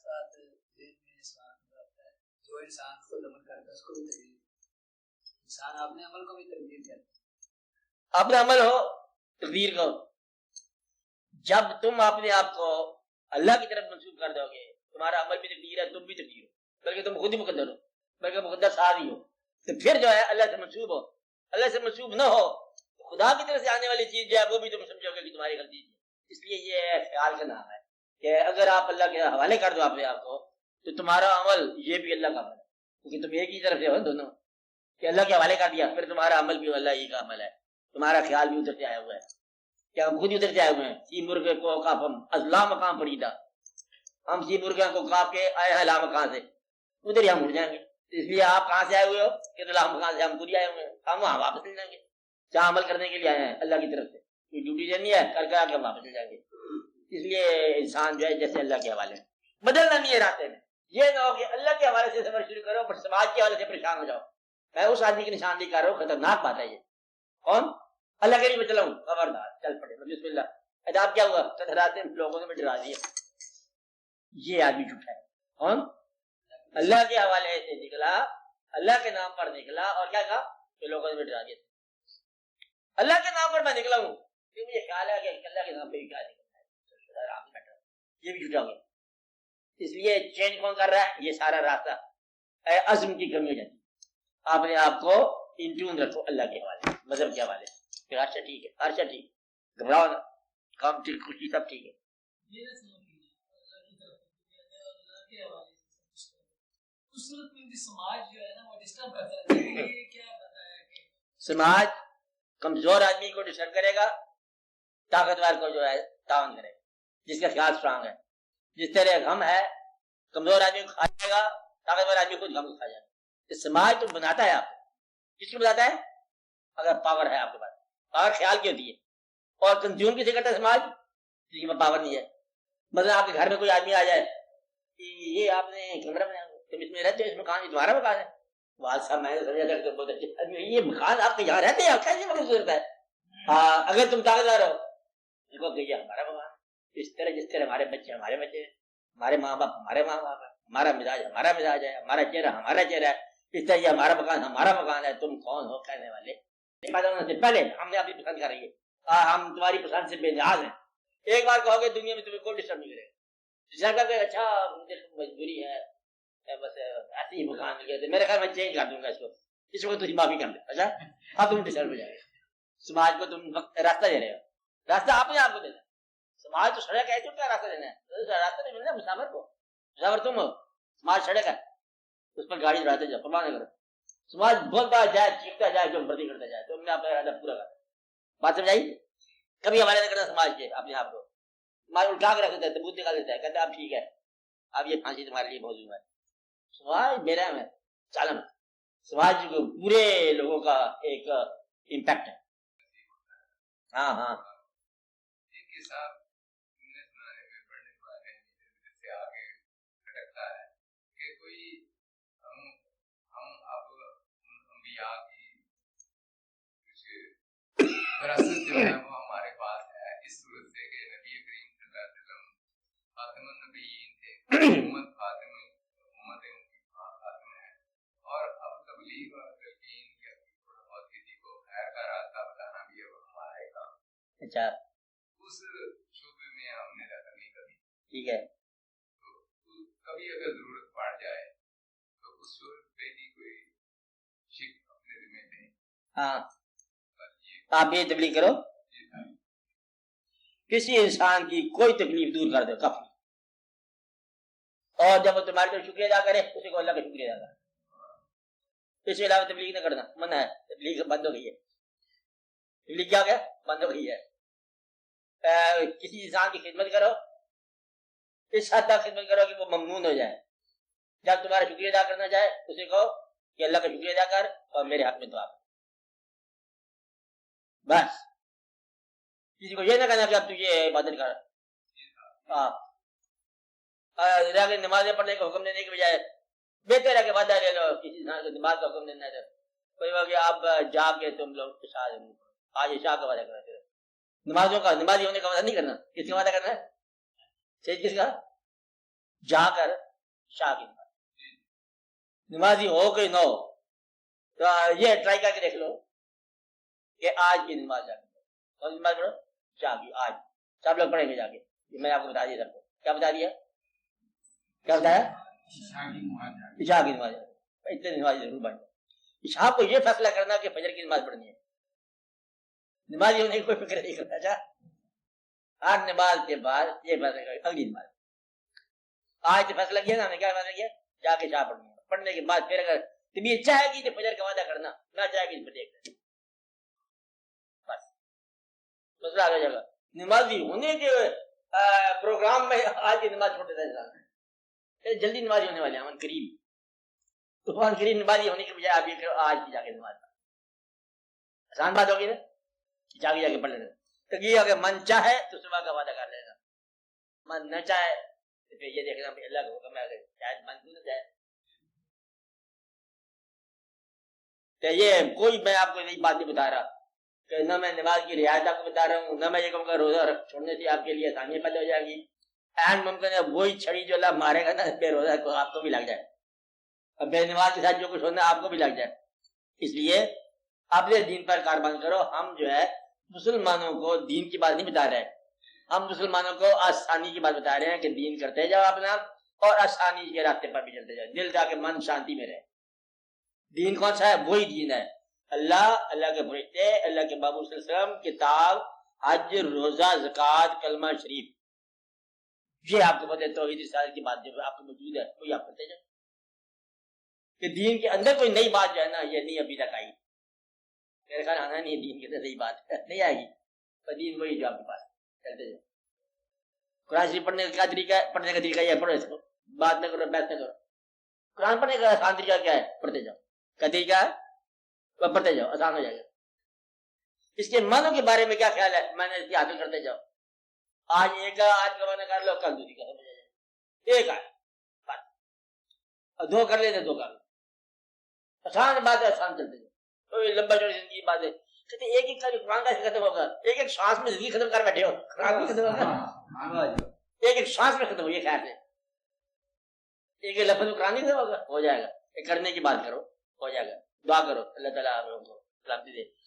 بات ذہن میں سوال ہوتا ہے جو انسان خود عمل کرتا ہے اس کو بھی ترغیب، انسان اپنے عمل کو بھی ترغیب کرتا ہے، اپنا عمل ہو تقدیر کا، جب تم اپنے آپ کو اللہ کی طرف منسوب کر دو گے، تمہارا عمل بھی تقدیر ہے، تم بھی تقدیر ہو، بلکہ تم خود ہی مقدر ہو، بلکہ مقدر ساتھ ہی ہو، تو پھر جو ہے اللہ سے منسوب ہو، اللہ سے منسوب نہ ہو تو خدا کی طرف سے آنے والی چیز جو ہے وہ بھی تم سمجھو گے کہ تمہاری غلطی ہے۔ اس لیے یہ خیال کا نام ہے کہ اگر آپ اللہ کے حوالے کر دو اپنے آپ کو تو تمہارا عمل یہ بھی اللہ کا عمل ہے، کیونکہ تم ایک ہی طرف سے ہو دونوں، کہ اللہ کے حوالے کر دیا، پھر تمہارا عمل بھی اللہ ہی کا عمل ہے، تمہارا خیال بھی ادھر سے آیا ہوا ہے، کیا ہم خود ہی ادھر سے آئے ہوئے ہیں۔ سی مرغے کو کاف ہم ازلا مقام پڑیدہ، ہم سی مرغے کو کاف کے آئے ہیں لا مکان سے، ادھر ہی ہم اڑ جائیں گے۔ اس لیے آپ کہاں سے آئے ہوئے ہو کہ لا مکان سے، ہم خود ہی آئے ہوئے ہیں، ہم وہاں واپس چل جائیں گے جہاں عمل کرنے کے لیے آئے ہیں اللہ کی طرف سے، کوئی ڈیوٹی دینی ہے کر کے آ کے واپس چل جائیں گے۔ اس لیے انسان جو ہے جیسے اللہ کے حوالے بدلنا نہیں ہے راستے میں، یہ نہ ہو کہ اللہ کے حوالے سے سفر شروع کرو پر سماج کے حوالے سے پریشان ہو جاؤ۔ میں اس آدمی کی نشاندہی کر رہا ہوں، خطرناک بات ہے یہ۔ کون؟ اللہ کے لیے میں چلاؤں، خبردار چل پڑے بسم اللہ۔ اداب کیا ہوا؟ راستے لوگوں نے بھی ڈرا دیا، یہ آدمی جھوٹا ہے۔ کون؟ اللہ کے حوالے سے نکلا، اللہ کے نام پر نکلا، اور کیا کہا کہ لوگوں نے بھی ڈرا دیا، اللہ کے نام پر میں نکلا ہوں، کہ مجھے خیال ہے کہ اللہ کے نام پہ بھی کیا نکلنا ہے، آرام سے بیٹھا، یہ بھی جھوٹا ہو گیا۔ اس لیے چینج کون کر رہا ہے؟ یہ سارا راستہ عزم کی کمی ہو جاتی ہے۔ آپ نے آپ کو انٹیون رکھو اللہ کے حوالے، مذہب کے حوالے، پھر ہر شے ٹھیک ہے، ہر شے ٹھیک، گھبراؤ نہ، کام ٹھیک، خوشی سب ٹھیک ہے۔ سماج کمزور آدمی کو ڈسٹرب کرے گا، طاقتور کو جو ہے تعاون کرے گا، جس کا خیال اسٹرانگ ہے۔ جس طرح غم ہے کمزور آدمی کو کھا جائے گا، طاقتور آدمی کو غم کھا جائے گا۔ سماج تو بناتا ہے آپ کو، کس کو بناتا ہے؟ اگر پاور ہے آپ کے پاس، پاور خیال کی ہوتی ہے، اور کنزیوم کسے کرتا ہے سماج؟ جس کے پاس پاور نہیں ہے۔ مثلا آپ کے گھر میں کوئی آدمی آ جائے کہ یہ آپ نے کمرہ بنایا، تم اس میں رہتے ہو، اس مکان تمہارا مکان ہے، والد صاحب میں نے سمجھا تھا کہ بہت اچھے یہ مکان آپ کے یہاں رہتے ہیں، آپ کیسے مقصد ضرورت ہے؟ ہاں اگر تم طاقتور ہو دیکھو کہ یہ ہمارا مکان، اس طرح جس طرح ہمارے بچے ہمارے بچے، ہمارے ماں باپ ہمارے ماں باپ ہے، ہمارا مزاج ہمارا مزاج ہے، ہمارا چہرہ ہمارا چہرہ ہے، اس طرح یہ ہمارا مکان ہے، تم کون ہو کہنے والے؟ سے پہلے ہم نے اپنی پسند کر رہی ہے، ہم تمہاری پسند سے بے نیاز ہیں۔ ایک بار کہو گے دنیا میں تمہیں کوئی ڈسٹرب نہیں کرے گا، جس کر کے اچھا مجبوری ہے بس ایسے ہی مکان مل گئے، میرے خیال میں چینج کر دوں گا اس کو، اس وقت تم معافی کر دیں، اچھا اب تم ڈسٹرب ہو جائے گا۔ سماج کو تم راستہ دے رہے ہو، راستہ آپ نے آپ کو دینا، سماج تو سڑک ہے، کیا راستہ دینا ہے؟ راستہ نہیں ملنا مسافر کو، مسافر تم ہو، سماج سڑک ہے، اس پر گاڑی چڑھاتے جاؤ، پرواہ نہیں کرو۔ سماج بولتا جائے، چیختا جائے، جو مرضی کرتا جائے، تم نے اپنا ارادہ پورا کرنا۔ بات سمجھائی؟ کبھی حوالے نہیں کرنا سماج کے اپنے آپ کو، سماج اٹھا کے رکھ دیتا ہے، تبوت نکال دیتا ہے، کہتا ہے اب ٹھیک ہے، اب یہ پھانسی تمہارے لیے موضوع ہے۔ سماج میرا ہے چالن، سماج پورے لوگوں کا ایک امپیکٹ ہے۔ ہاں ہاں وراثت جو ہے وہ ہمارے پاس ہے اس صورت سے کہ نبی کریم صلی اللہ علیہ وسلم خاتم النبیین تھے، امت خاتم امت خاتم ہے، اور اب تبلیغ اور تلقین یا اور کسی کو خیر کا راستہ بتانا بھی اب ہمارا ہی کام ہے۔ اچھا اس شعبے میں ہم نے دخل نہیں کبھی، ٹھیک ہے، تو کبھی اگر ضرورت پڑ جائے تو اس شعبے کی کوئی شک اپنے ذمہ لیں۔ ہاں آپ یہ تبلیغ کرو، کسی انسان کی کوئی تکلیف دور کر دو کافی، اور جب وہ تمہارے تو شکریہ ادا کرے اسی کو اللہ کا شکریہ ادا کرے، اس کے علاوہ تبلیغ نہ کرنا منع ہے، تبلیغ بند ہو گئی ہے، تبلیغ کیا ہو گیا؟ بند ہو گئی ہے۔ کسی انسان کی خدمت کرو، اس حد تک خدمت کرو کہ وہ ممنون ہو جائے، جب تمہارا شکریہ ادا کرنا چاہے اسے کہو کہ اللہ کا شکریہ ادا کر اور میرے حق میں دعا کر، بس کسی کو یہ نہ کہنا کہ اب تو یہ عبادت کر، نمازیں پڑھنے کا حکم دینے کے بجائے بہتر ہے کہ وعدہ لے لو، کسی انسان کو نماز کا حکم دینا ہے کوئی ہو کہ اب جا کے تم لوگ آج عشاء کا وعدہ کرنا، نمازوں کا نمازی ہونے کا وعدہ نہیں کرنا، کس کا وعدہ کرنا ہے؟ صحیح کس کا؟ جا کر شاہ کی نماز، نمازی ہو کہ نہ ہو، تو یہ ٹرائی کر کے دیکھ لو کہ آج کی نماز جا کے کون سی نماز پڑھو؟ شاہ کی. آج سب لوگ پڑھیں گے جا کے. میں نے آپ کو بتا دیا سب کو. کیا بتا دیا؟ کیا بتایا؟ عشاء کی نماز. اتنے نماز ضرور پڑھ لو. عشاء کو یہ فیصلہ کرنا کہ فجر کی نماز پڑھنی ہے، نمازی ہونے کی کوئی فکر نہیں کرتا. اچھا ہر نماز کے بعد یہ فیصلہ کرے اگلی نماز. آج تو فیصلہ کیا نا ہم نے، کیا فیصلہ کیا؟ جا کے عشاء پڑھنی ہے. پڑھنے کے بعد پھر اگر طبیعت چاہے گی تو فجر کا وعدہ کرنا، نہ چاہے گی تو پھر دیکھ لینا. بس مسئلہ آ جائے گا. نمازی ہونے کے پروگرام میں آج کی نماز چھوڑ دیتا انسان. جلدی نمازی ہونے والے امن قریب، طوفان قریب نمازی ہونے کے بجائے آپ یہ کرو آج کی جا کے نماز. آسان بات ہوگی نا، جا کے پڑھ لینا. تو یہ اگر من چاہے تو صبح کا وعدہ کر لینا، من نہ چاہے تو پھر یہ دیکھنا اللہ کا حکم ہے، اگر شاید من نہ چاہے. تو یہ کوئی میں آپ کو نئی بات نہیں بتا رہا کہ نہ میں نماز کی رعایت آپ کو بتا رہا ہوں، نہ میں یہ کہوں گا روزہ چھوڑنے سے آپ کے لیے آسانی پیدا ہو جائے گی. این ممکن ہے وہی چھڑی جو اللہ مارے گا نا بے روزہ کو، آپ کو بھی لگ جائے، اور بے نماز کے ساتھ جو کچھ ہونا ہے آپ کو بھی لگ جائے. اس لیے اپنے دین پر کاربان کرو. ہم جو ہے مسلمانوں کو دین کی بات نہیں بتا رہے، ہم مسلمانوں کو آسانی کی بات بتا رہے ہیں کہ دین کرتے جاؤ اپنا، اور آسانی کے راستے پر بھی چلتے جاؤ، دل جا کے من شانتی میں رہے. دین کون سا ہے؟ وہی دین ہے اللہ، اللہ کے فرشتے، اللہ کے بابو صلی اللہ علیہ وسلم، کتاب، حج، روزہ، زکوٰۃ، کلمہ شریف. یہ آپ کو پتہ ہے توحید رسالت کی بات جو آپ کو موجود ہے وہی آپ کرتے جائیں. کہ دین کے اندر کوئی نئی بات جو ہے نا یہ نہیں ابھی تک آئی، میرے خیال آنا نہیں ہے دین کے اندر نئی بات نہیں آئے گی، پر دین وہی جو آپ کے پاس کرتے جائیں. قرآن شریف پڑھنے کا کیا طریقہ ہے؟ پڑھنے کا طریقہ یہ ہے پڑھو اس کو، بات نہ کرو، بحث نہ کرو. قرآن پڑھنے کا آسان طریقہ کیا ہے؟ پڑھتے جاؤ. کیا طریقہ ہے؟ وہ پڑھتے جاؤ، آسان ہو جائے گا. اس کے معنوں کے بارے میں کیا خیال ہے؟ میں نے اس کی حاصل کرتے جاؤ. آج ایک آج کا معنی کر لو، کل دوسری کا سمجھ جائے. ایک آج بس، اور دو کر لیتے دو کر لو. آسان بات ہے، آسان چلتے جاؤ. کوئی لمبا چوڑی زندگی کی بات ہے. کہتے ایک ایک کا قرآن کا ختم ہوگا، ایک ایک سانس میں زندگی ختم کر بیٹھے ہو، قرآن بھی ختم ہوگا ایک ایک سانس میں ختم ہو. یہ خیال ہے ایک ایک لفظ میں قرآن نہیں ختم ہوگا، ہو جائے گا. کرنے کی بات کرو، ہو جائے گا. دعا کرو اللہ تعالیٰ آپ کو سلامتی دے.